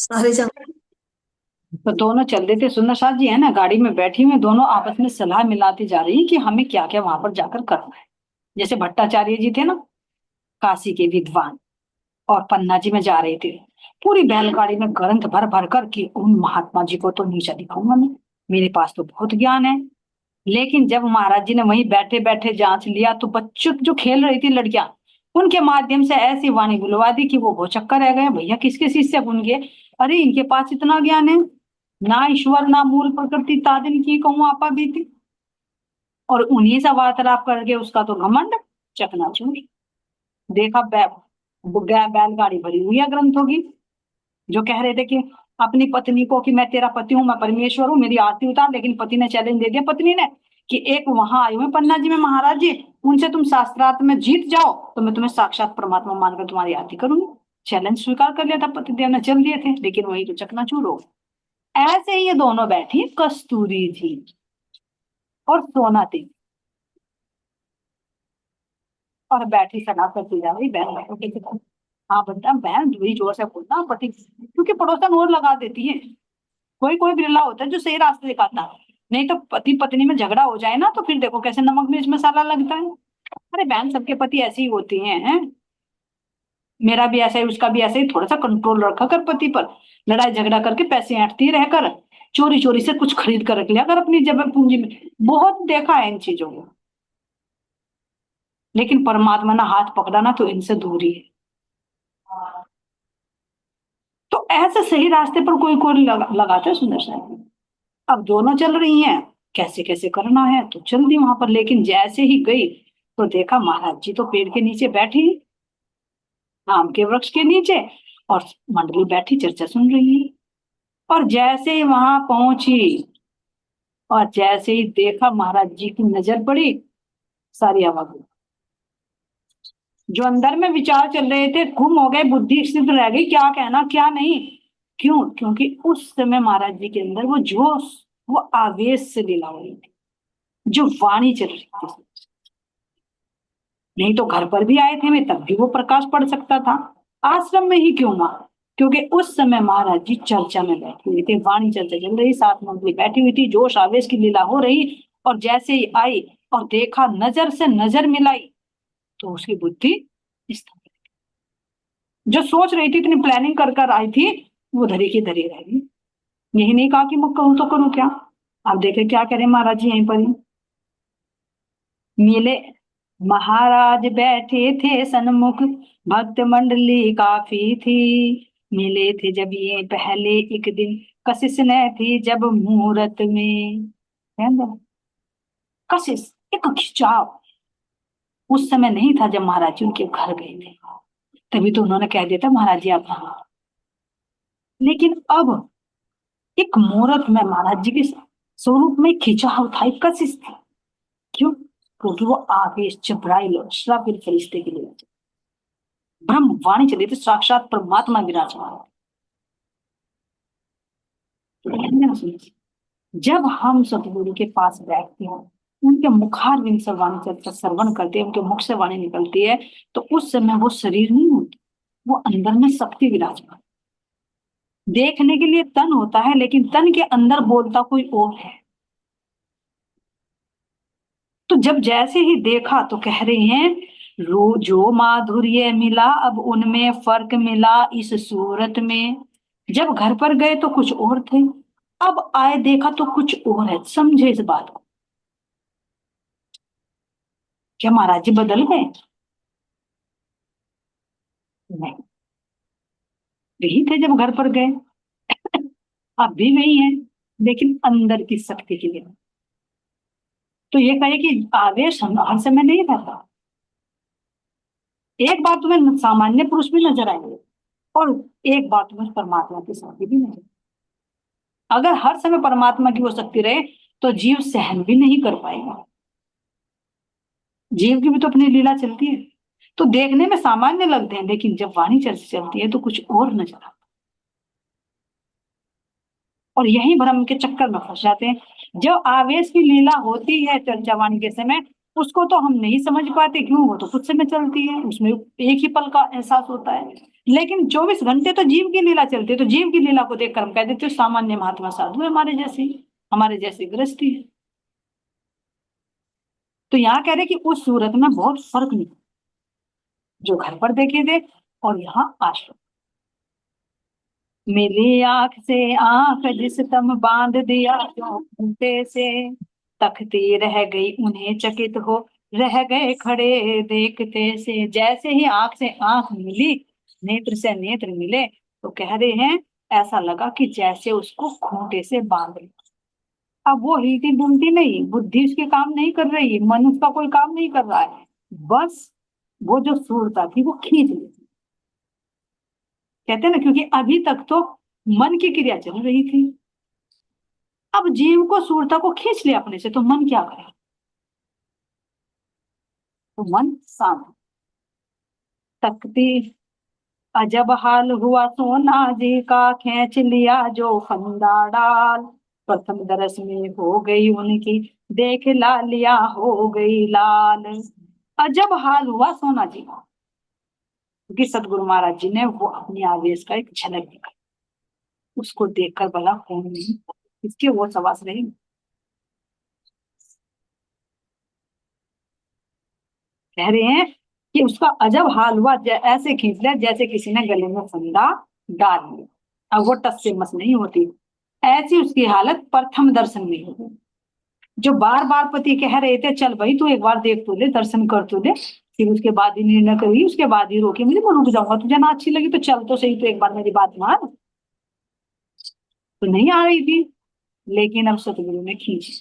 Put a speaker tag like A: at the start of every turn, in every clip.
A: सारे जन।
B: तो दोनों चल रहे थे, सुंदर सास जी है ना गाड़ी में बैठी हुई, दोनों आपस में सलाह मिलाती जा रही कि हमें क्या क्या वहां पर जाकर करना है। जैसे भट्टाचार्य जी थे ना, काशी के विद्वान, और पन्ना जी में जा रहे थे। पूरी बैलगाड़ी में ग्रंथ भर भर कर कि उन महात्मा जी को तो नीचा दिखाऊंगा मैं, मेरे पास तो बहुत ज्ञान है। लेकिन जब महाराज जी ने वहीं बैठे बैठे जांच लिया तो बच्चों जो खेल रही थी लड़कियां, उनके माध्यम से ऐसी वाणी बुलवा दी कि वो भौचक्का रह गए, भैया किसके शिष्य बन गए। अरे इनके पास इतना ज्ञान है, ना ईश्वर ना मूल प्रकृति तादिन की कहूँ आपा बीती, और उन्हीं से वार्तालाप करके उसका तो घमंड चकनाचूर। देखा बैलगाड़ी भरी हुई है ग्रंथों की, जो कह रहे थे कि अपनी पत्नी को कि मैं तेरा पति हूँ, मैं परमेश्वर हूँ, मेरी आरती उतार। लेकिन पति ने चैलेंज दे दिया, पत्नी ने, कि एक वहां आए हुए पन्ना जी में महाराज जी, उनसे तुम शास्त्रार्थ में जीत जाओ तो मैं तुम्हें साक्षात परमात्मा मानकर तुम्हारी आरती करूंगी। चैलेंज स्वीकार कर लिया था पतिदेव ने, चल दिए थे, लेकिन वही तो चकनाचूर हो गए। ऐसे ही ये दोनों बैठी, कस्तूरी थी और सोना थी, और बैठी सलाह करती जा रही, बहन बैठो के देखो। हाँ बता बहन, थोड़ी जोर से बोलना पति, क्योंकि पड़ोसन और लगा देती है। कोई कोई बिरला होता है जो सही रास्ते दिखाता है, नहीं तो पति पत्नी में झगड़ा हो जाए ना तो फिर देखो कैसे नमक मिर्च मसाला लगता है। अरे बहन, सबके पति ऐसे ही होती हैं। मेरा भी ऐसा ही, उसका भी ऐसा ही, थोड़ा सा कंट्रोल रखा कर पति पर। लड़ाई झगड़ा करके पैसे ऐंठती रहकर चोरी चोरी से कुछ खरीद कर रख लिया कर अपनी जब पूंजी में। बहुत देखा है इन चीजों को। लेकिन परमात्मा ना हाथ पकड़ा ना तो इनसे दूरी है। तो ऐसे सही रास्ते पर कोई कोई लगाता है सुंदर सा। अब दोनों चल रही हैं, कैसे कैसे करना है तो चल दी वहां पर। लेकिन जैसे ही गई तो देखा महाराज जी तो पेड़ के नीचे बैठी, आम के वृक्ष के नीचे, और मंडली बैठी चर्चा सुन रही है। और जैसे ही वहां पहुंची, और जैसे ही देखा महाराज जी की नजर पड़ी, सारी हवा गई। जो अंदर में विचार चल रहे थे गुम हो गए, बुद्धि सिद्ध रह गई, क्या कहना क्या नहीं। क्यों? क्योंकि उस समय महाराज जी के अंदर वो जोश, वो आवेश से लीला हो रही थी, जो वाणी चल रही थी। नहीं तो घर पर भी आए थे वे, तब भी वो प्रकाश पड़ सकता था। आश्रम में ही क्यों ना, क्योंकि उस समय महाराज जी चर्चा में बैठे हुए थे, वाणी चर्चा चल रही, सात मंडली बैठी हुई थी, जोश आवेश की लीला हो रही। और जैसे ही आई और देखा, नजर से नजर मिलाई, तो उसकी बुद्धि स्थगित। जो सोच रही थी, इतनी प्लानिंग कर कर आई थी, वो धरी की धरी रह गई। यही नहीं कहा कि मैं कहूं तो करूं क्या। आप देखे क्या करें महाराज जी यहीं पर ही मिले। महाराज बैठे थे सन्मुख, भक्त मंडली काफी थी। मिले थे जब ये पहले एक दिन, कशिश ने थी जब मुहूर्त में। ध्यान दो, कशिश, एक खिंचाव उस समय नहीं था जब महाराज जी उनके घर गए थे। तभी तो उन्होंने कह दिया था महाराज जी आप हाँ। लेकिन अब एक मुहूर्त में महाराज जी के स्वरूप में खिंचाव था, एक कशिश थी। क्यों? क्योंकि वो आवेश जबराइल और श्रावित फरिश्ते के लिए ब्रह्म वाणी चली थी, साक्षात परमात्मा विराजमान है। जब हम सतगुरु के पास बैठते हैं, उनके मुखारविंद से वाणी चलता श्रवण करते हैं, उनके मुख से वाणी निकलती है, तो उस समय वो शरीर नहीं होती, वो अंदर में शक्ति विराजमान। देखने के लिए तन होता है, लेकिन तन के अंदर बोलता कोई और है। तो जब जैसे ही देखा तो कह रहे हैं, रो जो माधुर्य मिला अब उनमें फर्क मिला इस सूरत में। जब घर पर गए तो कुछ और थे, अब आए देखा तो कुछ और है। समझे इस बात को? क्या महाराज जी बदल गए? नहीं, वही थे जब घर पर गए, अब भी वही है, लेकिन अंदर की शक्ति के लिए। तो ये कहे कि आवेश हर समय नहीं रहता। एक बात तुम्हें सामान्य पुरुष भी नजर आएंगे, और एक बात तुम्हें परमात्मा की शक्ति भी नजर। अगर हर समय परमात्मा की वो शक्ति रहे तो जीव सहन भी नहीं कर पाएगा। जीव की भी तो अपनी लीला चलती है। तो देखने में सामान्य लगते हैं, लेकिन जब वाणी चलती है तो कुछ और नजर आता है। और यही भ्रम के चक्कर में फंस जाते हैं। जो आवेश की लीला होती है चर्चा वाणी के समय, उसको तो हम नहीं समझ पाते, क्यों? वो तो खुद से में चलती है, उसमें एक ही पल का एहसास होता है। लेकिन 24 घंटे तो जीव की लीला चलती है, तो जीव की लीला को देखकर हम कह देते हो सामान्य महात्मा साधु है, हमारे जैसे गृहस्थी है। तो यहाँ कह रहे कि उस सूरत में बहुत फर्क नहीं, जो घर पर देखे थे और यहाँ आश्रम। मिली आंख से आंख जिस तम बांध दिया जो खूंटे से, तकती रह गई उन्हें चकित हो, रह गए खड़े देखते से। जैसे ही आंख से आंख मिली, नेत्र से नेत्र मिले, तो कह रहे हैं ऐसा लगा कि जैसे उसको खूंटे से बांध लिया। अब वो हिलती डुलती नहीं, बुद्धि उसकी काम नहीं कर रही है, मन उसका कोई काम नहीं कर रहा है, बस वो जो सूरता थी वो खींच ली। कहते हैं ना, क्योंकि अभी तक तो मन की क्रिया चल रही थी, अब जीव को सूरता को खींच लिया अपने से, तो मन क्या करे? तो मन शांत। तकती अजब हाल हुआ सोना जी का, खींच लिया जो फंदा डाल, प्रथम दरस में हो गई उनकी, देख ला लिया हो गई लाल। अजब हाल हुआ सोना जी का, क्योंकि सतगुरु महाराज जी ने वो अपनी आवेश का एक झलक दिखाई, उसको देखकर भला कौन नहीं इसके वो सवास रहे। कह रहे हैं कि उसका अजब हाल हुआ, ऐसे खींच लिया जैसे किसी ने गले में फंदा डाल लिया, अब वो टस से मस नहीं होती। ऐसी उसकी हालत प्रथम दर्शन में हुई। जो बार बार पति कह रहे थे चल भाई तू एक बार देख तो ले, दर्शन कर तो ले, फिर उसके बाद ही निर्णय करी, उसके बाद ही रोकी, मुझे मैं रुक जाऊंगा, तुझे ना अच्छी लगी तो चल तो सही, तो एक बार मेरी बात मान। तो नहीं आ रही थी, लेकिन अब सतगुरु ने खींची।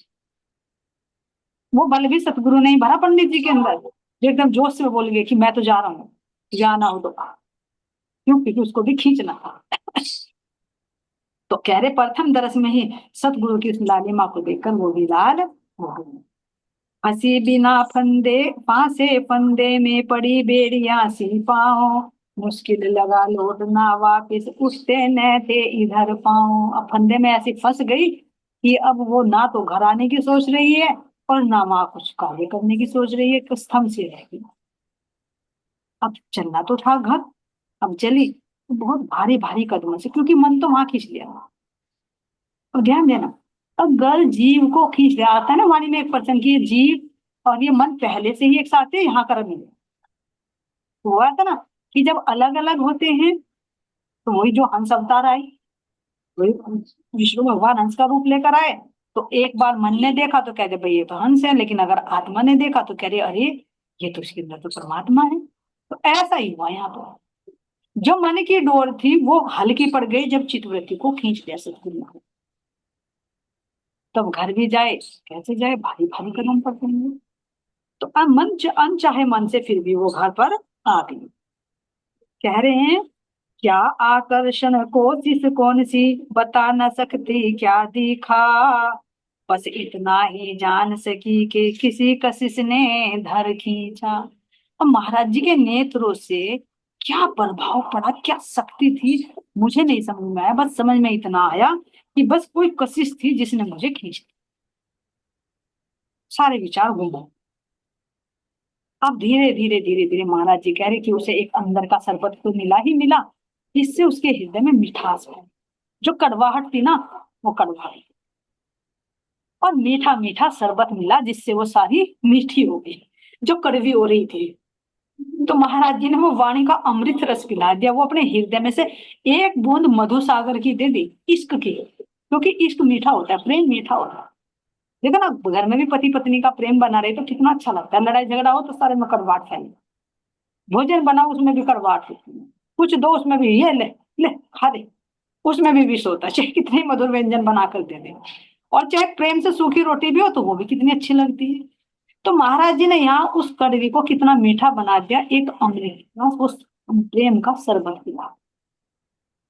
B: वो बल भी सतगुरु ने ही भरा पंडित जी के अंदर, जो एकदम जोश से बोल गए कि मैं तो जा रहा हूँ, जाना हो तो क्यों, क्योंकि उसको भी खींचना था। तो कह रहे प्रथम दरस में ही सतगुरु की उस लालिमा को देखकर वो भी लाल हो गई। हंसी बिना फंदे फांसे फंदे में पड़ी बेड़िया सी पाओ, मुश्किल लगा लौटना वापिस उठते न थे इधर पाओ। अब फंदे में ऐसी फंस गई कि अब वो ना तो घर आने की सोच रही है, और ना वहां कुछ कार्य करने की सोच रही है, कि स्तंभ से रह गई। अब चलना तो था घर, अब चली तो बहुत भारी भारी कदमों से, क्योंकि मन तो वहां खींच लिया। और ध्यान देना, अगर जीव को खींच लिया, आता है ना वाणी में एक पर्सन की, ये जीव और ये मन पहले से ही एक साथ है, यहाँ कर्म मिले। हुआ था ना कि जब अलग अलग होते हैं, तो वही जो हंस अवतार आए, वही विष्णु भगवान हंस का रूप लेकर आए। तो एक बार मन ने देखा तो कहते भाई ये तो हंस है, लेकिन अगर आत्मा ने देखा तो कह रहे अरे ये तो इसके अंदर तो परमात्मा है। तो ऐसा ही हुआ यहाँ पर, जो मन की डोर थी वो हल्की पड़ गई जब चित्तवृत्ति को खींच लिया सतगुरु ने। तब घर भी जाए, कैसे जाए, भारी भारी कदम पड़ते हैं। तो अनचाहे मन से फिर भी वो घर पर आ गई। कह रहे हैं क्या आकर्षण कोशिश कौन सी, बता न सकती क्या दिखा, बस इतना ही जान सकी कि किसी कशिश ने धर खींचा। अब महाराज जी के नेत्रों से क्या प्रभाव पड़ा, क्या शक्ति थी, मुझे नहीं समझ में आया, बस समझ में इतना आया कि बस कोई कशिश थी जिसने मुझे खींच लिया। सारे विचार घूम गए। अब धीरे धीरे धीरे धीरे महाराज जी कह रहे कि उसे एक अंदर का शरबत तो मिला ही मिला, इससे उसके हृदय में मिठास है। जो कड़वाहट थी ना, वो कड़वा गई, और मीठा मीठा शरबत मिला जिससे वो सारी मीठी हो गई, जो कड़वी हो रही थी। तो महाराज जी ने वो वाणी का अमृत रस पिला दिया, वो अपने हृदय में से एक बूंद मधु सागर की दे दी, इश्क की, क्योंकि इश्क मीठा होता है, प्रेम मीठा होता है। देखो ना, घर में भी पति पत्नी का प्रेम बना रहे तो कितना अच्छा लगता है, लड़ाई झगड़ा हो तो सारे में कड़वाहट फैले, भोजन बनाओ उसमें भी कड़वाहट होती है, कुछ दो उसमें भी ये ले ले खा ले, उसमें भी विष होता है, चाहे कितने मधुर व्यंजन बना कर दे दे, और चाहे प्रेम से सूखी रोटी भी हो तो वो भी कितनी अच्छी लगती है। तो महाराज जी ने यहाँ उस कड़वी को कितना मीठा बना दिया, एक अमृत का, उस प्रेम का शरबत पिला,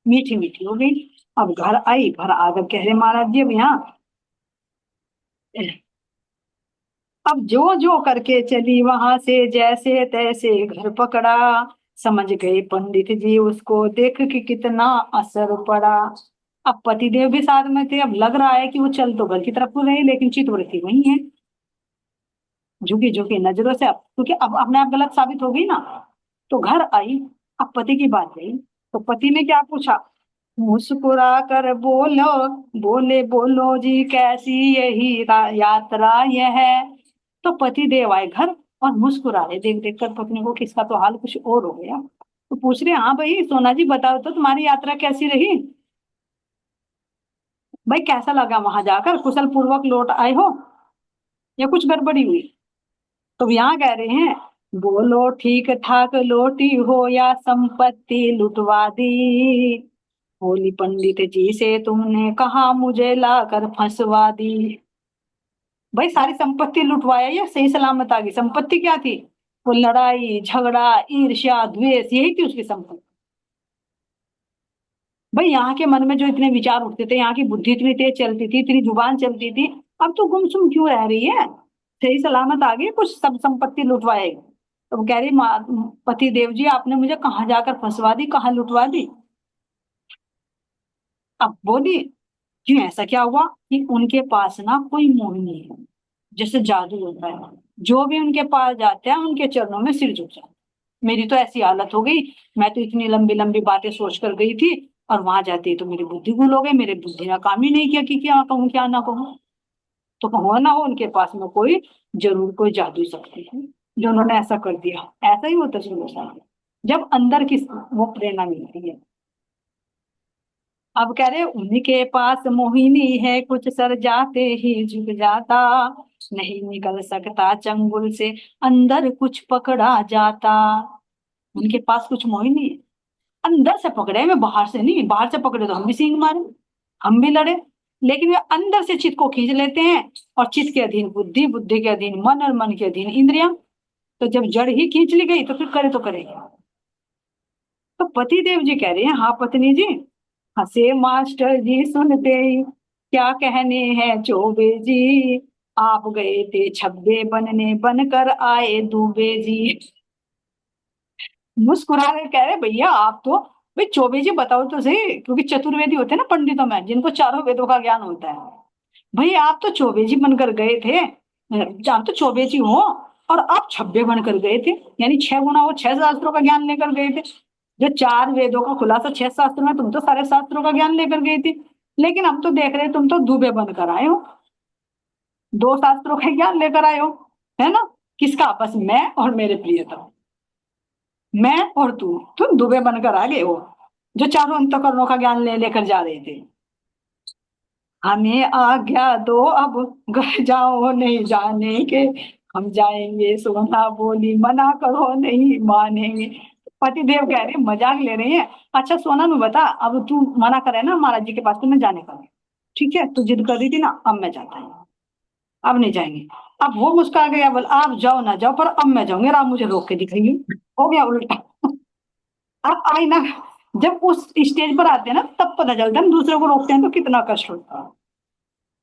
B: मीठी मीठी हो गई। अब घर आई, घर आकर कह रहे महाराज जी अब यहाँ, अब जो जो करके चली वहां से जैसे तैसे घर पकड़ा, समझ गए पंडित जी उसको देख के कितना असर पड़ा। अब पतिदेव भी साथ में थे, अब लग रहा है कि वो चल तो घर की तरफ को रहे, लेकिन चित्तवृत्ति वही है, झुकी झुकी नजरों से, क्योंकि अब अपने आप गलत साबित हो गई ना। तो घर आई, अब पति की बात गई, तो पति ने क्या पूछा, मुस्कुरा कर बोलो, बोले बोलो जी कैसी यही यात्रा यह है। तो पति देव आए घर और मुस्कुरा रहे, देख देख कर पत्नी को किसका तो हाल कुछ और हो गया। तो पूछ रहे, हाँ भाई सोना जी बताओ तो तुम्हारी यात्रा कैसी रही, भाई कैसा लगा वहां जाकर, कुशल पूर्वक लौट आए हो या कुछ गड़बड़ी हुई। तो यहाँ कह रहे हैं, बोलो ठीक ठाक लौटी हो या संपत्ति लुटवा दी, होली पंडित जी से तुमने कहा मुझे लाकर फंसवा दी। भाई सारी संपत्ति लुटवाया या सही सलामत आ गई, संपत्ति क्या थी, वो लड़ाई झगड़ा ईर्ष्या द्वेष यही थी उसकी संपत्ति। भाई यहाँ के मन में जो इतने विचार उठते थे, यहाँ की बुद्धि इतनी तेज चलती थी, इतनी जुबान चलती थी, अब तो गुमसुम क्यों रह रही है, सही सलामत आ गई, कुछ सब संपत्ति लुटवाएगी। तो वो कह रही, पति देव जी आपने मुझे कहाँ जाकर फंसवा दी, कहाँ लुटवा दी। अब बोली, क्यों ऐसा क्या हुआ, कि उनके पास ना कोई मोहिनी है, जैसे जादू होता है, जो भी उनके पास जाते हैं उनके चरणों में सिर झुक जाता है। मेरी तो ऐसी हालत हो गई, मैं तो इतनी लंबी लंबी बातें सोच कर गई थी, और वहां जाती तो मेरी बुद्धि गुल हो गई, मेरी बुद्धि ने काम ही नहीं किया कि क्या कहूँ क्या ना कहूँ। तो हो ना हो उनके पास में कोई जरूर कोई जादू शक्ति है, जो उन्होंने ऐसा कर दिया। ऐसा ही होता है सुनो साहब, जब अंदर की वो प्रेरणा मिलती है। अब कह रहे उन्हीं के पास मोहिनी है, कुछ सर जाते ही झुक जाता, नहीं निकल सकता चंगुल से, अंदर कुछ पकड़ा जाता। उनके पास कुछ मोहिनी है, अंदर से पकड़े, में बाहर से नहीं, बाहर से पकड़े तो हम भी सींग मारे, हम भी लड़े, लेकिन वे अंदर से चित्त को खींच लेते हैं, और चित्त के अधीन बुद्धि, बुद्धि के अधीन मन, और मन के अधीन इंद्रियां। तो जब जड़ ही खींच ली गई तो फिर करे तो करेगा। तो पति देव जी कह रहे हैं, हाँ पत्नी जी। हंसे मास्टर जी सुनते ही, क्या कहने हैं चौबे जी, आप गए थे छब्बे बनने, बनकर आए दूबे जी। मुस्कुरा कर कह रहे, भैया आप तो, भाई चौबे जी बताओ तो सही, क्योंकि चतुर्वेदी होते हैं ना पंडितों में, जिनको चारों वेदों का ज्ञान होता है। भाई आप तो चौबे जी बनकर गए थे, आप तो चौबे जी हो, और आप छब्बे बनकर गए थे, यानी 6 गुना वो 6 शास्त्रों का ज्ञान लेकर गए थे। जो 4 वेदों का खुलासा 6 शास्त्र में, तुम तो सारे शास्त्रों का ज्ञान लेकर गए थे। लेकिन हम तो देख रहे तुम तो दुबे बनकर आए हो, 2 शास्त्रों का ज्ञान लेकर आए हो, है ना। किसका, बस मैं और मेरे प्रियतम, मैं और तुम दुबे बनकर आ गए हो, जो चारों अंतकरणों का ज्ञान ले लेकर जा रहे थे। हमें आज्ञा दो अब, घर जाओ नहीं जाने के, हम जाएंगे सोना बोली, मना करो नहीं मानेंगे। पतिदेव कह रहे मजाक ले रहे हैं, अच्छा सोना नु बता, अब तू मना करे ना महाराज जी के पास, तो मैं जाने का, ठीक है तू जिद कर रही थी ना, अब मैं जाता हूँ, अब नहीं जाएंगे। अब वो मुस्कुरा गया, बोल आप जाओ ना जाओ, पर अब मैं जाऊंगी, आप मुझे रोक के दिखाइए। हो गया उल्टा। अब आई ना, जब उस स्टेज पर आते हैं ना, तब पता चलता है, हम दूसरे को रोकते हैं तो कितना कष्ट होता है।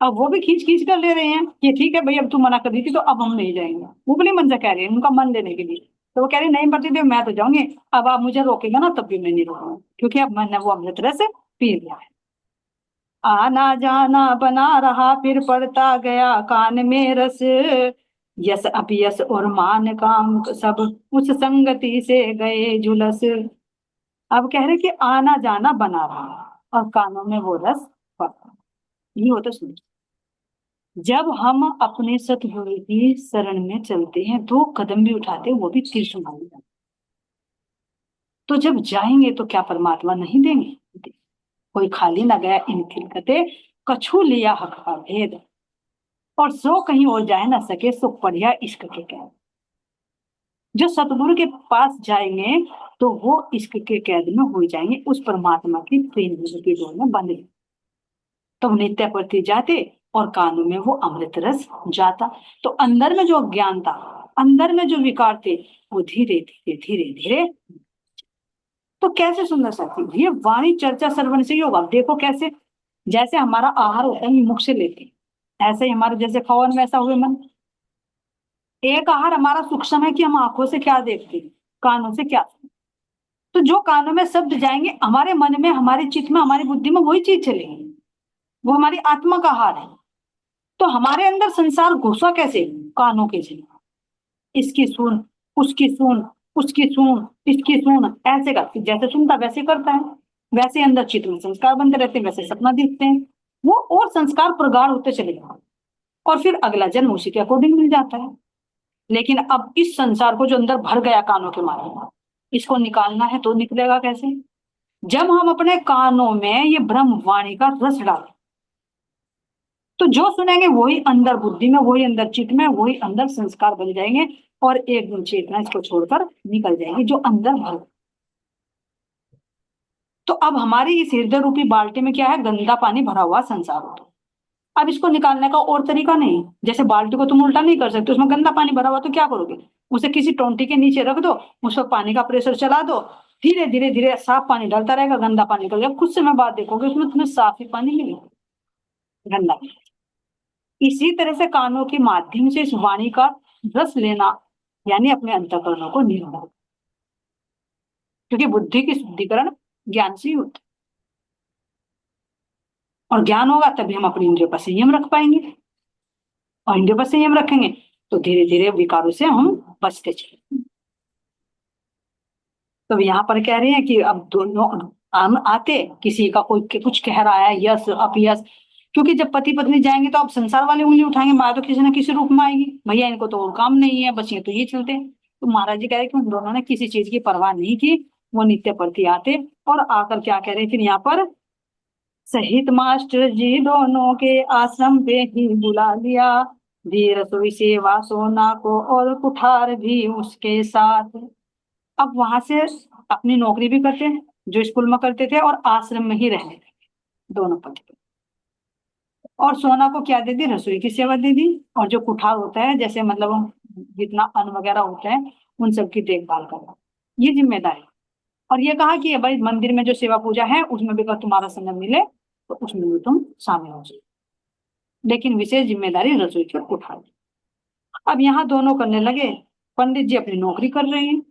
B: अब वो भी खींच खींच कर ले रहे हैं कि ठीक है भाई, अब तू मना कर दी थी तो अब हम नहीं जाएंगे, उपली मन से कह रहे हैं उनका मन लेने के लिए। तो वो कह रहे नहीं मरती थी, मैं तो जाऊंगी, अब आप मुझे रोकेगा ना तब भी मैं नहीं रोकूंगा, क्योंकि अब मैंने वो अपने तरह से पी लिया है। आना जाना बना रहा, फिर पड़ता गया कान में रस, यस अपयस और मान काम सब, उस संगति से गए झुलस। अब कह रहे कि आना जाना बना रहा और कानों में वो रस पड़ा। ये होता सुन, जब हम अपने सतगुरु की शरण में चलते हैं, 2 कदम भी उठाते हैं वो भी तीर संभाल जाते, तो जब जाएंगे तो क्या परमात्मा नहीं देंगे। कोई खाली न गया इन खिलकते, कछू लिया हक का भेद, और सो कहीं और जाए ना सके, सो पढ़िया इश्क के कैद। जो सतगुरु के पास जाएंगे तो वो इश्क के कैद में हो जाएंगे, उस परमात्मा की प्रेम की डोर में बंध गए। तो नित्य प्रति जाते और कानों में वो अमृत रस जाता। तो अंदर में जो अज्ञान था, अंदर में जो विकार थे, वो धीरे धीरे धीरे धीरे। तो कैसे सुंदर साथी, ये वाणी चर्चा श्रवण से ही होगा। देखो कैसे, जैसे हमारा आहार होता है मुख से लेते हैं, ऐसे ही हमारे जैसे कौन वैसा हुए मन। एक आहार हमारा सूक्ष्म है कि हम आंखों से क्या देखते हैं, कानों से क्या। तो जो कानों में शब्द जाएंगे, हमारे मन में, हमारे चित्त में, हमारी बुद्धि में वही चीज चलेगी, वो हमारी आत्मा का आहार है। तो हमारे अंदर संसार घुसा कैसे, कानों के जरिए। इसकी सुन, उसकी सुन, उसकी सुन, इसकी सुन, ऐसे कर, जैसे सुनता वैसे करता है, वैसे अंदर चित्त में संस्कार बनते रहते हैं, वैसे सपना दिखते हैं, वो और संस्कार प्रगाढ़ होते चले जाते हैं, और फिर अगला जन्म उसी के अकॉर्डिंग मिल जाता है। लेकिन अब इस संसार को जो अंदर भर गया कानों के माध्यम, इसको निकालना है तो निकलेगा कैसे? जब हम अपने कानों में ये ब्रह्म वाणी का रस डालें, तो जो सुनेंगे वही अंदर बुद्धि में, वही अंदर चित्त में, वही अंदर संस्कार बन जाएंगे, और एक दिन चेतना इसको छोड़कर निकल जाएगी जो अंदर भर। तो अब हमारी इस हृदय रूपी बाल्टी में क्या है? गंदा पानी भरा हुआ संसार होता है। अब इसको निकालने का और तरीका नहीं, जैसे बाल्टी को तुम उल्टा नहीं कर सकते, उसमें गंदा पानी भरा हुआ, तो क्या करोगे? उसे किसी टोंटी के नीचे रख दो, उस पर पानी का प्रेशर चला दो, धीरे धीरे धीरे साफ पानी डलता रहेगा, गंदा पानी निकल जाएगा, कुछ समय बाद देखोगे उसमें तुम्हें साफ ही पानी मिलेगा, गंदा नहीं। इसी तरह से कानों के माध्यम से इस वाणी का रस लेना, यानी अपने अंतःकरणों को निर्मल, क्योंकि बुद्धि की शुद्धिकरण ज्ञान से ही होता है, और ज्ञान होगा तभी हम अपनी इंद्रियों पर संयम रख पाएंगे, और इंद्रियों पर संयम रखेंगे तो धीरे धीरे विकारों से हम बचते चले। तो यहाँ पर कह रहे हैं कि अब दोनों हम आते, किसी का कोई कुछ कह रहा है, यस अपयस, क्योंकि जब पति पत्नी जाएंगे तो अब संसार वाले उंगली उठाएंगे, माया तो किसी ना किसी रूप में आएगी, भैया इनको तो और काम नहीं है, बस ये तो ये चलते हैं। तो महाराज जी कह रहे कि उन दोनों ने किसी चीज की परवाह नहीं की, वो नित्य प्रति आते, और आकर क्या कह रहे फिर यहाँ पर, सहित मास्टर जी दोनों के आश्रम पे ही बुला लिया, दी रसोई सेवा सोना को और कुठार भी उसके साथ। अब वहां से अपनी नौकरी भी करते हैं जो स्कूल में करते थे, और आश्रम में ही रहने लगे दोनों पति। और सोना को क्या दे दी? रसोई की सेवा दे दी, और जो कुठार होता है, जैसे मतलब जितना अन्न वगैरह होता है, उन सब की देखभाल करना, ये जिम्मेदारी। और ये कहा कि भाई मंदिर में जो सेवा पूजा है उसमें भी अगर तुम्हारा संग मिले तो उसमें भी तुम शामिल हो जाए, लेकिन विशेष जिम्मेदारी रसोई की उठा ली। अब यहाँ दोनों करने लगे, पंडित जी अपनी नौकरी कर रहे हैं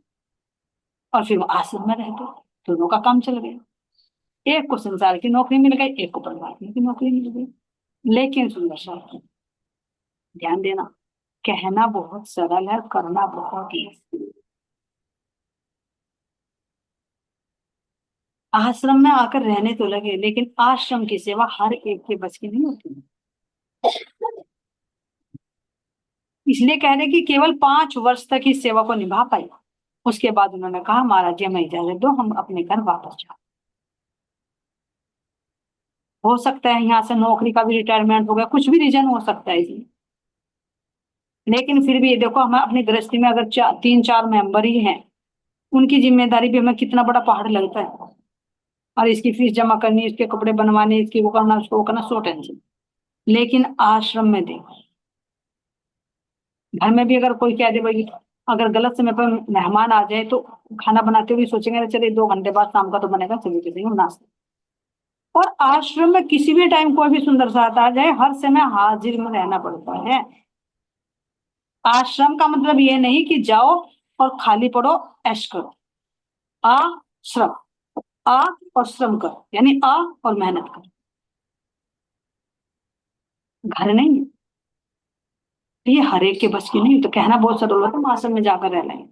B: और फिर वो आश्रम में रहते, दोनों का काम चल गया, एक को संसार की नौकरी मिल गई, एक को परमात्मा की नौकरी मिल गई। लेकिन सुंदर साथी, ध्यान देना, कहना बहुत सरल है, करना बहुत मुश्किल। आश्रम में आकर रहने तो लगे, लेकिन आश्रम की सेवा हर एक के बस की नहीं होती, इसलिए कह रहे कि केवल 5 वर्ष तक इस सेवा को निभा पाई। उसके बाद उन्होंने कहा महाराज जी हमें इजाजत दो, हम अपने घर वापस जाओ। हो सकता है यहाँ से नौकरी का भी रिटायरमेंट हो गया, कुछ भी रीजन हो सकता है इसमें, लेकिन फिर भी ये देखो, हमें अपनी गृहस्थी में अगर 3-4 मेंबर ही हैं, उनकी जिम्मेदारी भी हमें कितना बड़ा पहाड़ लगता है, और इसकी फीस जमा करनी, इसके कपड़े बनवाने, इसकी वो करना, उसको वो करना, सो टेंशन। लेकिन आश्रम में देखो, घर में भी अगर कोई कह दे भाई, अगर गलत समय पर मेहमान आ जाए तो खाना बनाते हुए सोचेंगे अरे चलिए 2 घंटे बाद शाम का तो बनेगा, चलिए तो सही हम नाश्ता। और आश्रम में किसी भी टाइम कोई भी सुंदर साथ आ जाए, हर समय हाजिर में रहना पड़ता है। आश्रम का मतलब ये नहीं कि जाओ और खाली पड़ो, ऐश करो। आ श्रम, आ और श्रम करो, यानी आ और मेहनत करो, घर नहीं। ये हर एक के बस की नहीं, तो कहना बहुत सरल होता है हम आश्रम में जाकर रह लेंगे,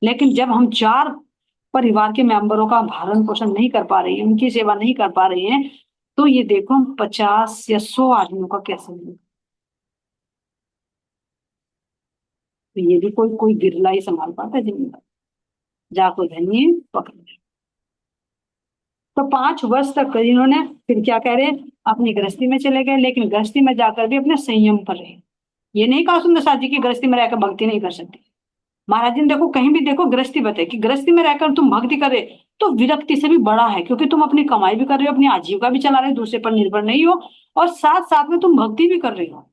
B: लेकिन जब हम 4 परिवार के मेंबरों का भरण पोषण नहीं कर पा रही है, उनकी सेवा नहीं कर पा रही है, तो ये देखो हम 50 या 100 आदमियों का कैसे लेंगे? तो ये भी कोई कोई बिरला ही संभाल पाता है जिम्मेदारी, जाको धनिए पकड़ ले। तो 5 वर्ष तक इन्होंने फिर क्या कह रहे हैं, अपनी गृहस्थी में चले गए, लेकिन गृहस्थी में जाकर भी अपने संयम पर रहे। ये नहीं कहा सुंदर साथ जी की गृहस्थी में रहकर भक्ति नहीं कर सकती। महाराज जी ने देखो कहीं भी देखो गृहस्थी बताए कि गृहस्थी में रहकर तुम भक्ति करे तो विरक्ति से भी बड़ा है, क्योंकि तुम अपनी कमाई भी कर रहे हो, अपनी आजीविका भी चला रहे हो, दूसरे पर निर्भर नहीं हो, और साथ साथ में तुम भक्ति भी कर रहे हो।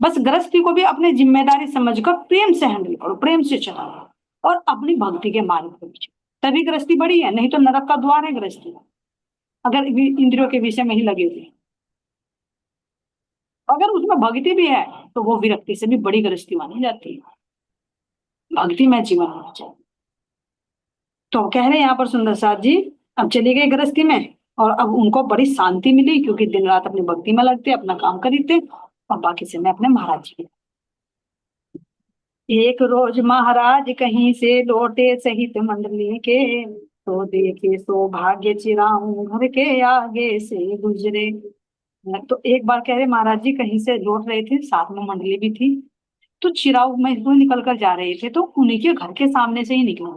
B: बस गृहस्थी को भी अपनी जिम्मेदारी समझकर प्रेम से हैंडल करो, प्रेम से चलाओ, और अपनी भक्ति के मार्ग पर भी चलो, तभी गृहस्थी बड़ी है, नहीं तो नरक का द्वार है गृहस्थी, अगर इंद्रियों के विषय में ही लगे हुए। अगर उसमें भक्ति भी है तो वो विरक्ति से भी बड़ी गृहस्थी मानी जाती है, भक्ति में जीवन होना चाहिए। तो कह रहे हैं यहाँ पर सुंदर साथ जी, अब चले गए गृहस्थी में, और अब उनको बड़ी शांति मिली, क्योंकि दिन रात अपनी भक्ति में लगते, अपना काम खरीदते, और बाकी समय अपने महाराज जी। एक रोज महाराज कहीं से लौटे सहित मंडली के, तो देखे सौभाग्य चिराऊं घर के आगे से गुजरे। तो एक बार कह रहे महाराज जी कहीं से लौट रहे थे, साथ में मंडली भी थी, तो चिराग में वो निकल कर जा रहे थे, तो उन्हीं के घर के सामने से ही निकले।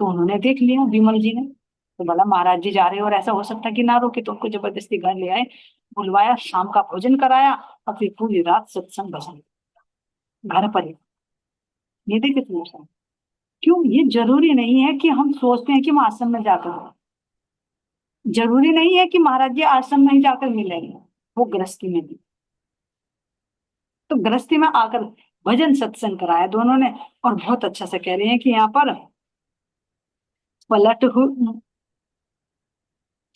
B: तो उन्होंने देख लिया विमल जी ने, तो बोला महाराज जी जा रहे हो और ऐसा हो सकता है कि ना रोके, तो उनको जबरदस्ती घर ले आए, बुलवाया, शाम का भोजन कराया, और फिर पूरी रात सत्संग भजन घर पर ही। ये देखे तुम सब। क्यों? ये जरूरी नहीं है कि हम सोचते हैं कि हम आश्रम में जाकर हो। जरूरी नहीं है कि महाराज जी आश्रम में ही जाकर मिलेंगे, वो गृहस्थी में भी। तो गृहस्थी में आकर भजन सत्संग कराया दोनों ने, और बहुत अच्छा से कह रहे हैं कि यहाँ पर पलट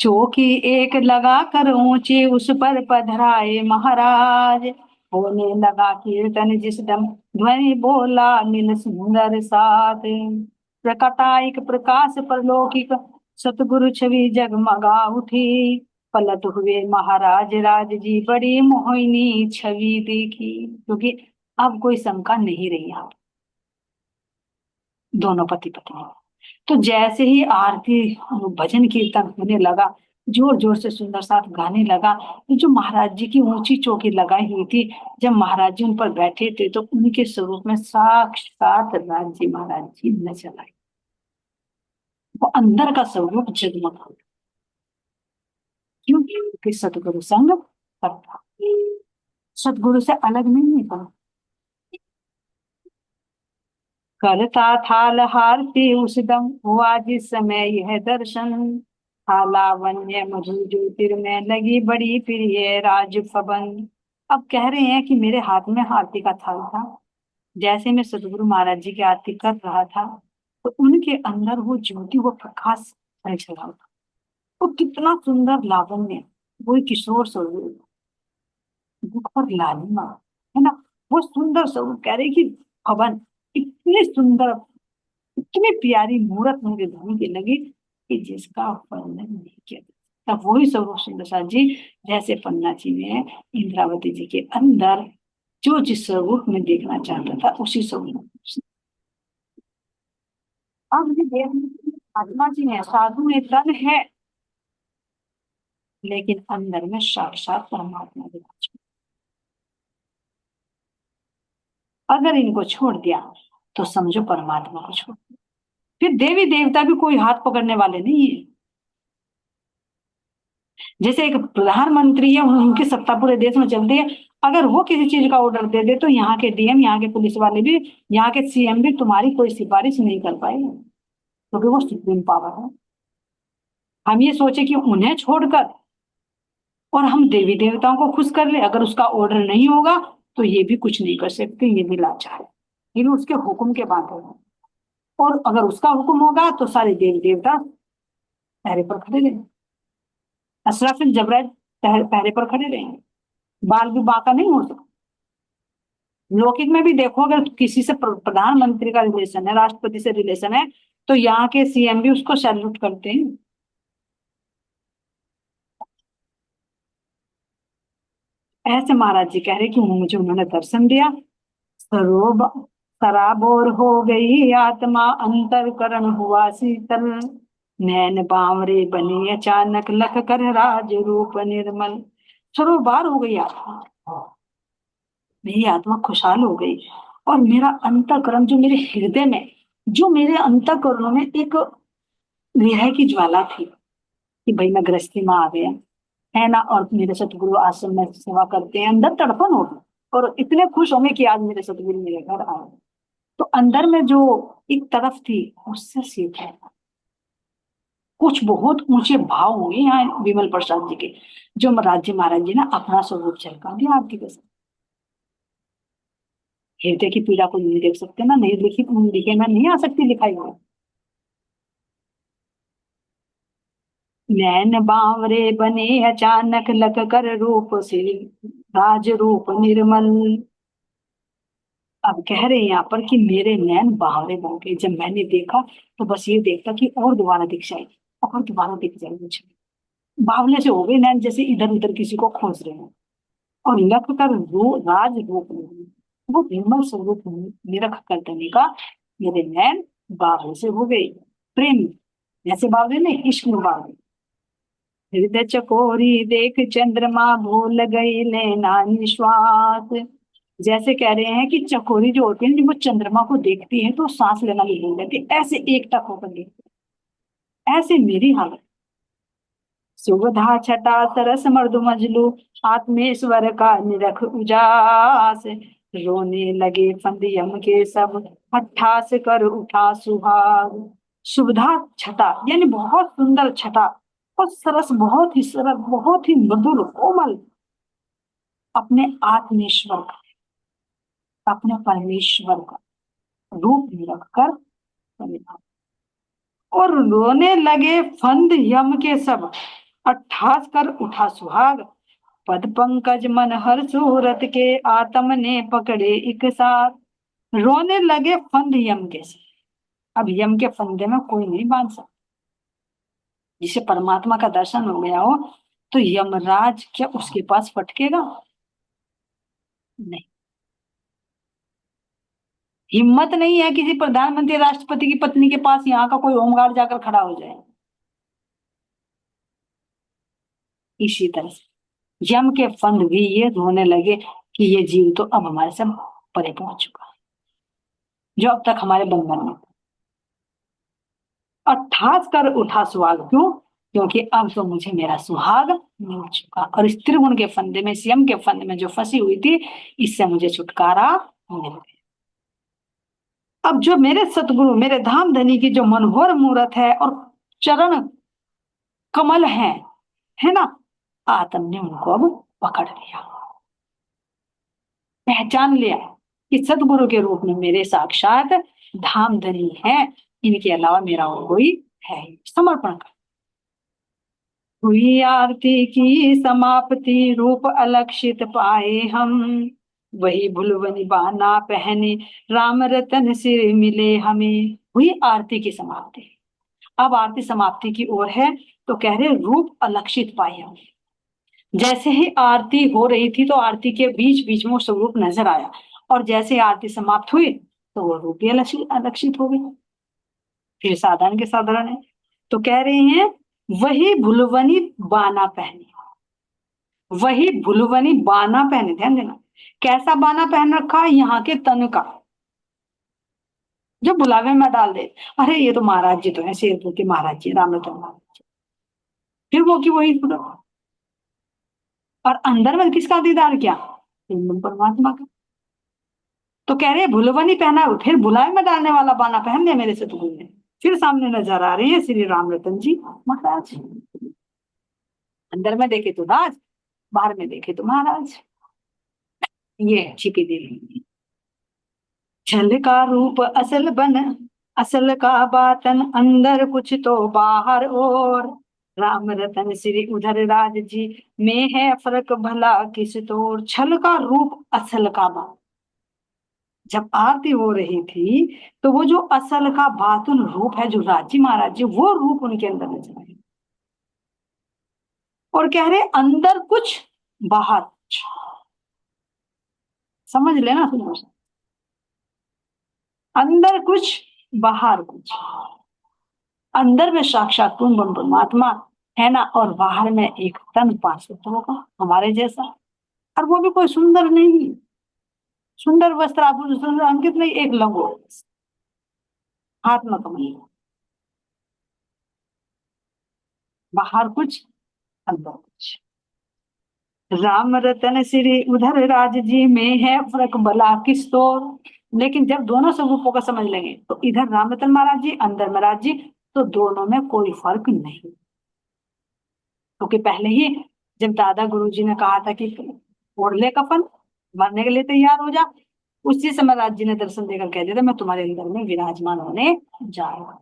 B: चौकी एक लगा कर ऊंची, उस पर पधराए महाराज। होने लगा कीर्तन जिस दम, ध्वनि बोला नील सुंदर साथ। प्रकटाइक प्रकाश परलौकिक, सतगुरु छवि जगमगा उठी। पलट हुए महाराज राज जी, बड़ी मोहिनी छवि देखी। क्योंकि अब कोई शंका नहीं रही यहाँ, दोनों पति पत्नी। तो जैसे ही आरती भजन कीर्तन होने लगा, जोर जोर से सुंदर साथ गाने लगा, तो जो महाराज जी की ऊंची चौकी लगाई हुई थी, जब महाराज जी उन पर बैठे थे, तो उनके स्वरूप में साक्षात राज जी महाराज जी नजर आए। वो अंदर का स्वरूप जगमगा। क्यों? क्योंकि सतगुरु संग करता, सतगुरु से अलग नहीं है। करता था लहारती उस दम, हुआ जिस समय यह दर्शन। था लावण्य मधु ज्योतिर्मय, लगी बड़ी प्रिय राज फबन। अब कह रहे हैं कि मेरे हाथ में आरती का थाल था, जैसे मैं सतगुरु महाराज जी की आरती कर रहा था, तो उनके अंदर वो ज्योति, वो प्रकाश फैल रहा था। वो कितना सुंदर लावण्य, वो किशोर स्वरूप, दुख पर लालिमा, है ना। वो सुंदर स्वरूप कह रहे कि भवन, इतने सुंदर, इतनी प्यारी मूर्त मुझे धनी की लगी कि जिसका वर्णन नहीं किया जा सकता। तब वही स्वरूप सुंदर साथ जी, जैसे पन्ना जी ने इंद्रावती जी के अंदर जो जिस स्वरूप में देखना चाहता था, उसी स्वरूप। अब मुझे देख, आत्मा जी है, साधु में तन है, लेकिन अंदर में साक्षात परमात्मा विराज। अगर इनको छोड़ दिया तो समझो परमात्मा को छोड़ दिया। फिर देवी देवता भी कोई हाथ पकड़ने वाले नहीं है। जैसे एक प्रधानमंत्री है, उनकी सत्ता पूरे देश में चलती है, अगर वो किसी चीज का ऑर्डर दे दे, तो यहाँ के डीएम, यहाँ के पुलिस वाले भी, यहाँ के सीएम भी तुम्हारी कोई सिफारिश नहीं कर पाएंगे, क्योंकि वो सुप्रीम पावर है। हम ये सोचे कि उन्हें छोड़कर और हम देवी देवताओं को खुश कर ले, अगर उसका ऑर्डर नहीं होगा तो ये भी कुछ नहीं कर सकते, ये भी लाचार है, ये भी उसके हुक्म के बांधे हैं। और अगर उसका हुक्म होगा तो सारे देवी देवता पहरे पर खड़े रहेंगे, असराफिल जबरैल पहरे पर खड़े रहेंगे, बाल भी बांका नहीं हो सकता। लौकिक में भी देखो, अगर किसी से प्रधानमंत्री का रिलेशन है, राष्ट्रपति से रिलेशन है, तो यहाँ के सीएम भी उसको सैल्यूट करते हैं। ऐसे महाराज जी कह रहे कि मुझे उन्होंने दर्शन दिया, सरोब सराबोर हो गई आत्मा, अंतरकरण हुआ शीतल। नैन बावरे बने अचानक, लख कर राज रूप निर्मल। सरोबार हो गई आत्मा, मेरी आत्मा खुशहाल हो गई, और मेरा अंतःकरण, जो मेरे हृदय में, जो मेरे अंतःकरणों में एक विरह की ज्वाला थी कि भाई मैं गृहस्थी में आ गया, है ना, और मेरे सतगुरु आश्रम में सेवा करते हैं, अंदर तड़पन होगी, और इतने खुश होंगे कि आज मेरे सतगुरु मेरे घर आए। तो अंदर में जो एक तरफ थी, उससे सीखा। कुछ बहुत ऊंचे भाव होंगे यहाँ विमल प्रसाद जी के, जो राज्य महाराज जी ने अपना स्वरूप झलका दिया आपकी कसम। हृदय की पीड़ा को नहीं देख सकते ना, नहीं लिखी, लिखे में नहीं आ सकती लिखाई हुई। नैन बावरे बने अचानक, लग कर रूप से राज रूप निर्मल। अब कह रहे हैं यहाँ पर कि मेरे नैन बावरे बन गए, जब मैंने देखा तो बस ये देखता कि और दोबारा दिख जाए, और दोबारा दिख जाए मुझे। बावले से हो गए नैन, जैसे इधर उधर किसी को खोज रहे हैं, और लख कर राज रूप निर्मल। वो निर्मल स्वरूप निरख कर देने का मेरे नैन बाबू से हो गई। प्रेम जैसे बावले नहीं, इश्क में बावले। हृदय चकोरी देख चंद्रमा भूल गई लेना निश्वास। जैसे कह रहे हैं कि चकोरी जो होती है जब वो चंद्रमा को देखती है तो सांस लेना भी भूल जाती है, ऐसे एकटक होकर देखती है। ऐसे मेरी हालत। सुवधा छटा सरस मृदु मजलू आत्मेश्वर का निरख उजास। रोने लगे फंद यम के सब हठास कर उठा सुहाग। सुविधा छटा यानी बहुत सुंदर छटा, और सरस बहुत ही सरल बहुत ही मधुर कोमल, अपने आत्मेश्वर का, अपने परमेश्वर का रूप में रखकर परिधान। और रोने लगे फंद यम के सब अट्ठास कर उठा सुहाग। पद पंकज मन हर सूरत के आत्म ने पकड़े एक साथ। रोने लगे फंद यम के सब। अब यम के फंदे में कोई नहीं बांध सकता। जिसे परमात्मा का दर्शन हो गया हो तो यमराज क्या उसके पास फटकेगा? नहीं। हिम्मत नहीं है किसी प्रधानमंत्री राष्ट्रपति की पत्नी के पास यहाँ का कोई होमगार्ड जाकर खड़ा हो जाए। इसी तरह से यम के फंद भी ये रोने लगे कि ये जीव तो अब हमारे से परे पहुंच चुका है, जो अब तक हमारे बंधन में। और ठास कर उठा सुहाग, क्यों? क्योंकि अब तो मुझे मेरा सुहाग मिल चुका, और इस त्रिगुण के फंदे में, इस यम के फंद में जो फंसी हुई थी, इससे मुझे छुटकारा मिल गया। अब जो मेरे सतगुरु मेरे धाम धनी की जो मनोहर मूरत है और चरण कमल है ना, आत्म ने उनको अब पकड़ लिया, पहचान लिया कि सतगुरु के रूप में मेरे साक्षात धाम धनी है, इनके अलावा मेरा और कोई है ही। समर्पण कर। हुई आरती की समाप्ति रूप अलक्षित पाए हम, वही भुलवनी बाना पहने राम रतन सिर मिले हमें। हुई आरती की समाप्ति। अब आरती समाप्ति की ओर है, तो कह रहे रूप अलक्षित पाए हम। जैसे ही आरती हो रही थी तो आरती के बीच बीच में वो स्वरूप नजर आया, और जैसे आरती समाप्त हुई तो वो रूप ही अलक्षित अलक्षित हो गई। फिर साधारण के साधारण है। तो कह रहे हैं वही भुलवनी बाना पहने, वही भुलवनी बाना पहने। ध्यान देना, कैसा बाना पहन रखा है? यहाँ के तन का, जो बुलावे में डाल दे। अरे ये तो महाराज जी तो है, शेरपुर के महाराज जी, राम रतन महाराज जी। फिर वो की वही, और अंदर में किसका दीदार किया? एकदम परमात्मा का। तो कह रहे भुलवनी पहना, फिर भुलावे में डालने वाला बाना पहन लिया मेरे से तो ने। फिर सामने नजर आ रही है श्री राम रतन जी महाराज। अंदर में देखे तो राज, बाहर में देखे तो महाराज। ये छिपी दिल छल का रूप असल बन, असल का बातन अंदर कुछ तो बाहर और। राम रतन श्री उधर राज जी में है फर्क भला किस तोर। छल का रूप असल का बात। जब आरती हो रही थी तो वो जो असल का बातुन रूप है, जो राजी महाराज जी, वो रूप उनके अंदर नजर आए। और कह रहे अंदर कुछ बाहर कुछ। समझ लेना, समझ। अंदर कुछ बाहर कुछ। अंदर में साक्षात पूर्ण ब्रह्म परमात्मा है ना, और बाहर में एक तन पांच तत्वों का हमारे जैसा। और वो भी कोई सुंदर नहीं, सुंदर वस्त्र आभूषण सुंदर अंकित नहीं, एक लंगो, हाथ में कमल, बाहर कुछ अंदर कुछ। राम रतन श्री उधर राज जी में है फर्क भला किस तोर। लेकिन जब दोनों स्वरूपों का समझ लेंगे तो इधर राम रतन महाराज जी, अंदर महाराज जी, तो दोनों में कोई फर्क नहीं। क्योंकि पहले ही जब दादा गुरुजी ने कहा था कि ओढ़ ले कफन, मरने के लिए तैयार हो जा, उसी समय राज जी ने दर्शन देकर कह दिया था मैं तुम्हारे अंदर में विराजमान होने जा रहा हूं।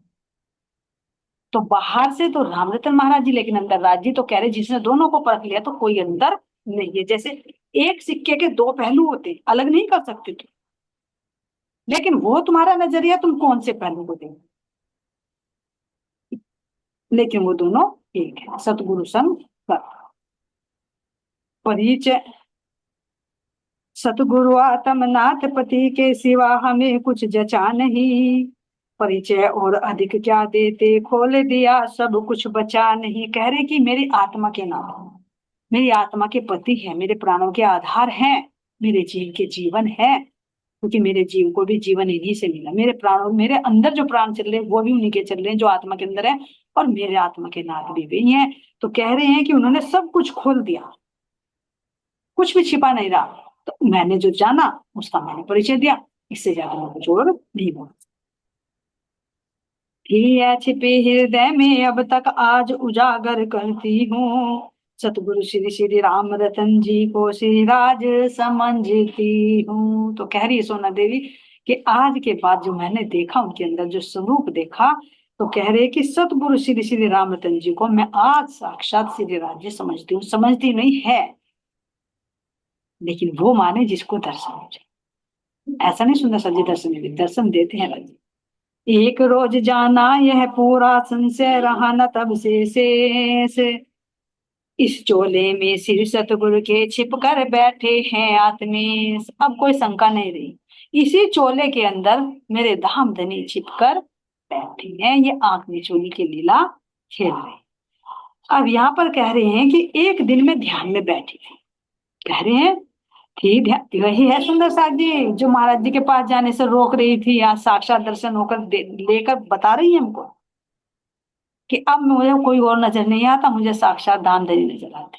B: तो बाहर से तो रामरतन महाराज जी, लेकिन अंदर राज जी। तो कह रहे जिसने दोनों को परख लिया तो कोई अंदर नहीं है। जैसे एक सिक्के के दो पहलू होते हैं, अलग नहीं कर सकते तुम, लेकिन वो तुम्हारा नजरिया तुम कौन से पहलू को देखो, लेकिन वो दोनों एक है। सतगुरु संग कर परिचय सतगुरु आत्मनाथ पति के सिवा हमें कुछ जचा नहीं, परिचय और अधिक क्या देते, खोल दिया सब कुछ बचा नहीं। कह रहे कि मेरी आत्मा के नाथ, मेरी आत्मा के पति है, मेरे प्राणों के आधार हैं, मेरे जीव के जीवन है, क्योंकि मेरे जीव को भी जीवन इन्हीं से मिला। मेरे प्राणों, मेरे अंदर जो प्राण चल रहे हैं वो भी उन्हीं के चल रहे हैं जो आत्मा के अंदर है, और मेरे आत्मा के नाथ भी वही है। तो कह रहे हैं कि उन्होंने सब कुछ खोल दिया, कुछ भी छिपा नहीं रहा। तो मैंने जो जाना उसका मैंने परिचय दिया, इससे ज्यादा मैं कुछ और नहीं बोल। ही है छिपे हृदय में अब तक आज उजागर करती हूँ, सतगुरु श्री श्री राम रतन जी को श्री राज समझती हूँ। तो कह रही है सोना देवी कि आज के बाद जो मैंने देखा उनके अंदर जो स्वरूप देखा, तो कह रहे कि सतगुरु श्री श्री राम रतन जी को मैं आज साक्षात श्री राज जी समझती हूँ। समझती नहीं है, लेकिन वो माने जिसको दर्शन हो जाए। ऐसा नहीं सुंदर सर जी दर्शन देते, दर्शन देते हैं राज जी। एक रोज जाना यह पूरा संशय रहा न तब से शेष, इस चोले में श्री सतगुरु के छिप कर बैठे हैं आत्मेश। अब कोई शंका नहीं रही, इसी चोले के अंदर मेरे धाम धनी छिप कर बैठे हैं, ये आंख मिचोली की लीला खेल रहे हैं। अब यहाँ पर कह रहे हैं कि एक दिन में ध्यान में बैठी थी, कह रहे हैं ठीक है, वही है सुंदर साथ जी जो महाराज जी के पास जाने से रोक रही थी, आज साक्षात दर्शन होकर लेकर बता रही है हमको कि अब मुझे कोई और नजर नहीं आता, मुझे साक्षात धामधनी नजर आते।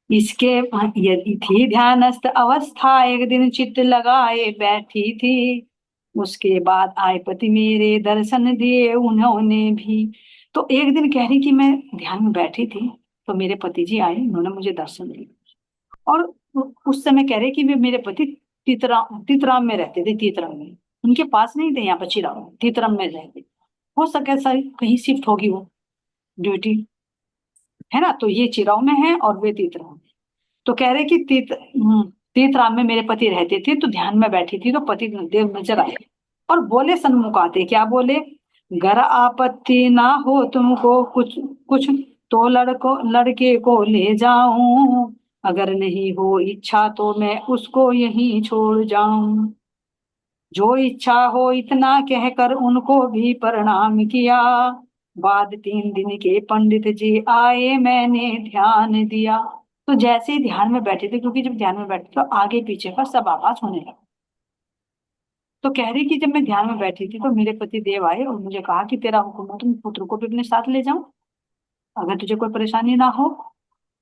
B: इसके यदि थी ध्यानस्थ अवस्था, एक दिन चित्त लगाए बैठी थी, उसके बाद आए पति मेरे दर्शन दिए उन्होंने भी। तो एक दिन कह रही कि मैं ध्यान में बैठी थी, तो मेरे पति जी आए, उन्होंने मुझे दर्शन दिए। और उस समय कह रहे कि वे मेरे पति तीतराम में रहते थे, तीतराम में, उनके पास नहीं थे, यहाँ पर चिराम तीतराम में रहते। हो सके सर कहीं शिफ्ट होगी वो ड्यूटी, है ना, तो ये चिराव में है और वे तीतराम में। तो कह रहे कि तीतराम में मेरे पति रहते थे, तो ध्यान में बैठी थी तो पति देव नजर आए और बोले सन्मुख आते, क्या बोले, घर आपत्ति ना हो तुमको कुछ कुछ, तो लड़के को ले जाऊं, अगर नहीं हो इच्छा तो मैं उसको यहीं छोड़ जाऊं। जो इच्छा हो इतना कहकर उनको भी प्रणाम किया, बाद 3 दिन के पंडित जी आए मैंने ध्यान दिया। तो जैसे ही ध्यान में बैठे थे, क्योंकि जब ध्यान में बैठे तो आगे पीछे का सब आवाज होने लगा। तो कह रही कि जब मैं ध्यान में बैठी थी तो मेरे पति देव आए और मुझे कहा कि तेरा हुक्म हो, तुम पुत्र को भी अपने साथ ले जाऊं, अगर तुझे कोई परेशानी ना हो,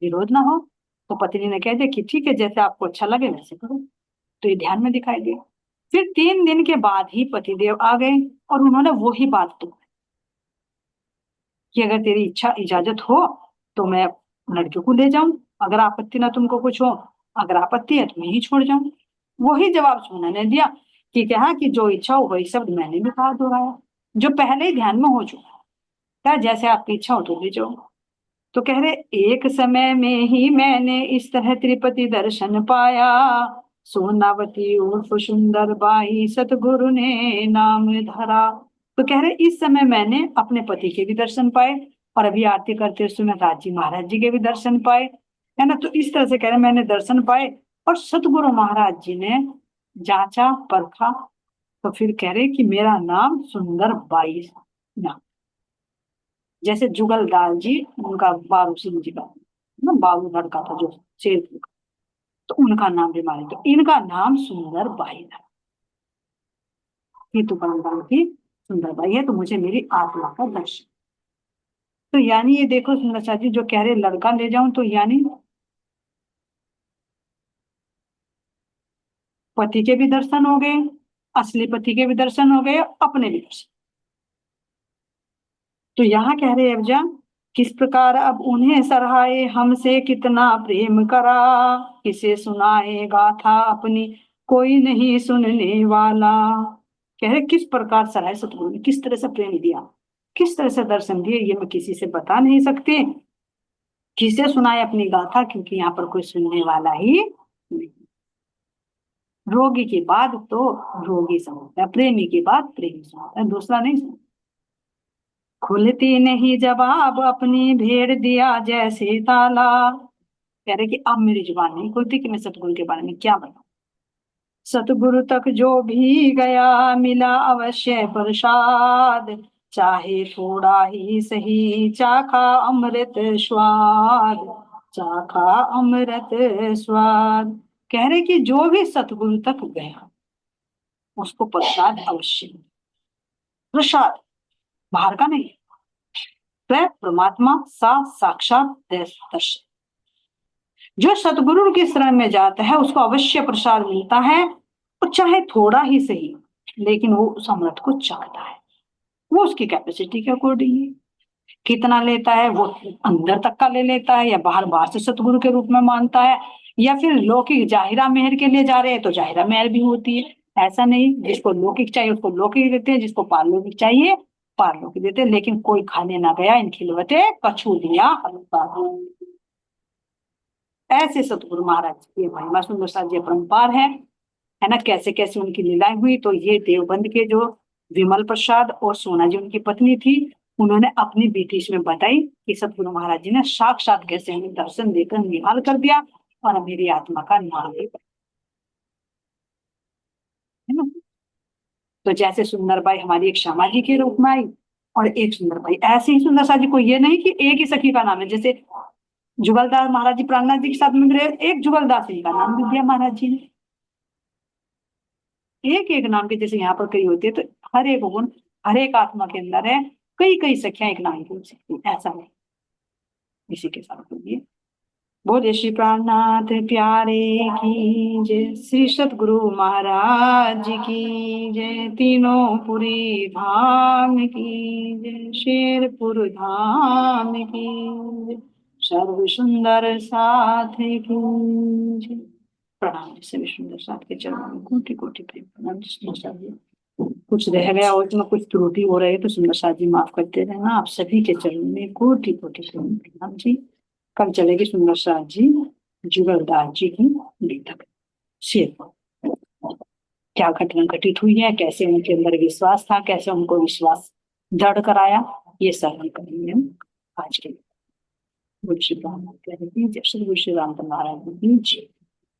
B: विरोध ना हो। तो पत्नी ने कह दिया कि ठीक है, जैसे आपको अच्छा लगे वैसे करो। तो ये ध्यान में दिखाई दिया। फिर 3 दिन के बाद ही पतिदेव आ गए और उन्होंने वो ही बात तो कि अगर तेरी इच्छा इजाजत हो तो मैं लड़के को ले जाऊं, अगर आपत्ति ना तुमको कुछ हो, अगर आपत्ति है तो मैं ही छोड़ जाऊं। वही जवाब सोना ने दिया कि कहा कि जो इच्छा हो वही शब्द मैंने भी कहा दोहराया, जो पहले ही ध्यान में हो चुका। क्या जैसे आपकी इच्छा हो तो ले जाओ। तो कह रहे एक समय में ही मैंने इस तरह त्रिपति दर्शन पाया, सोनावती उर्फ सुंदर बाई सतगुरु ने नाम धरा। तो कह रहे इस समय मैंने अपने पति के भी दर्शन पाए, और अभी आरती करते समय राजी महाराज जी के भी दर्शन पाए, है ना। तो इस तरह से कह रहे मैंने दर्शन पाए, और सतगुरु महाराज जी ने जांचा परखा, तो फिर कह रहे कि मेरा नाम सुंदर बाई नाम, जैसे जुगलदार जी उनका बारू सिंह जी का ना बाबू लड़का था जो शेरपुर का, तो उनका नाम भी मारे, तो इनका नाम सुंदर बाई था। ये तो परम्परा की सुंदर बाई है, तो मुझे मेरी आत्मा का दर्शन। तो यानी ये देखो सुंदर शाह जी जो कह रहे लड़का ले जाऊं, तो यानी पति के भी दर्शन हो गए, असली पति के भी दर्शन हो गए, अपने भी दर्शन। तो यहाँ कह रहे अब्जा किस प्रकार अब उन्हें सराहे, हमसे कितना प्रेम करा, किसे सुनाए गाथा अपनी, कोई नहीं सुनने वाला। कह रहे किस प्रकार सराहे सतगुरु ने, किस तरह से प्रेम दिया, किस तरह से दर्शन दिए, ये मैं किसी से बता नहीं सकती, किसे सुनाए अपनी गाथा, क्योंकि यहाँ पर कोई सुनने वाला ही नहीं। रोगी की बात तो रोगी समझता है, प्रेमी की बात प्रेमी समझता है, दूसरा नहीं समझता। खुलती नहीं जवाब अपनी भेड़ दिया जैसे ताला, कह रहे कि अब मेरी जुबान नहीं खुलती कि मैं सतगुरु के बारे में क्या बताऊं। सतगुरु तक जो भी गया मिला अवश्य प्रसाद, चाहे थोड़ा ही सही चाखा अमृत स्वाद, चाखा अमृत स्वाद। कह रहे कि जो भी सतगुरु तक गया उसको प्रसाद अवश्य मिले। प्रसाद बाहर का नहीं, स्वयं परमात्मा सा साक्षात दर्शन। जो सतगुरु की शरण में जाता है उसको अवश्य प्रसाद मिलता है, और चाहे थोड़ा ही सही, लेकिन वो उस अमृत को चाहता है। वो उसकी कैपेसिटी के अकॉर्डिंग है, कितना लेता है वो अंदर तक का ले लेता है, या बाहर बाहर से सतगुरु के रूप में मानता है, या फिर लौकिक जाहिरा मेहर के लिए जा रहे हैं तो जाहिरा मेहर भी होती है। ऐसा नहीं, जिसको लौकिक चाहिए उसको लौकिक देते हैं, जिसको पारलौकिक चाहिए पारलौकिक देते हैं। लेकिन कोई खाने ना गया इन खिलवते कछू दिया हल्का। ऐसे सतगुरु महाराज की महिमा सुंदर सा जी अपरंपार है ना। कैसे कैसे उनकी लीलाएं हुई। तो ये देवबंद के जो विमल प्रसाद और सोना जी उनकी पत्नी थी, उन्होंने अपनी बेटी इसमें बताई कि सतगुरु महाराज जी ने साक्षात कैसे हमें दर्शन देकर निहाल कर दिया और मेरी आत्मा का नाम भी, है ना। तो जैसे सुंदरबाई हमारी एक श्यामा जी के रूप में आई और एक सुंदरबाई, ऐसे ही सुंदर सा जी को ये नहीं कि एक ही सखी का नाम है। जैसे जुगलदास महाराज जी प्राणनाथ जी के साथ में रहे, एक जुगलदास जी का नाम भी दिया महाराज जी ने। एक एक नाम के जैसे यहाँ पर कई होते हैं, तो हर एक गुण हर एक आत्मा के अंदर है। कई कई सखियां एक नाम की हो सकती हैं, ऐसा नहीं। इसी के साथ बोलिए, बोले श्री प्राणनाथ प्यारे की जय, श्री सतगुरु महाराज की जय, तीनों पुरी धाम की जय, शेरपुर धाम की जय, सर्व सुंदर साथ की जय। प्रणाम। जैसे विष्णु साथ के चरणों में कोटि कोटि प्रेम प्रणाम। जिसमें चाहिए कुछ रह गया और इसमें कुछ त्रुटि हो रही है तो सुंदर साथ जी माफ करते रहना। आप सभी के चरणों में कोटि कोटि प्रेम प्रणाम जी। कल चलेगी सुंदर साथ जी जुगलदास जी की लेखक शेर। क्या घटना घटित हुई है, कैसे उनके अंदर विश्वास था, कैसे उनको विश्वास दृढ़ कराया, ये सब हम करेंगे हम आज के। गुरु श्री राम जय श्री गुरु श्री राम महाराज जी।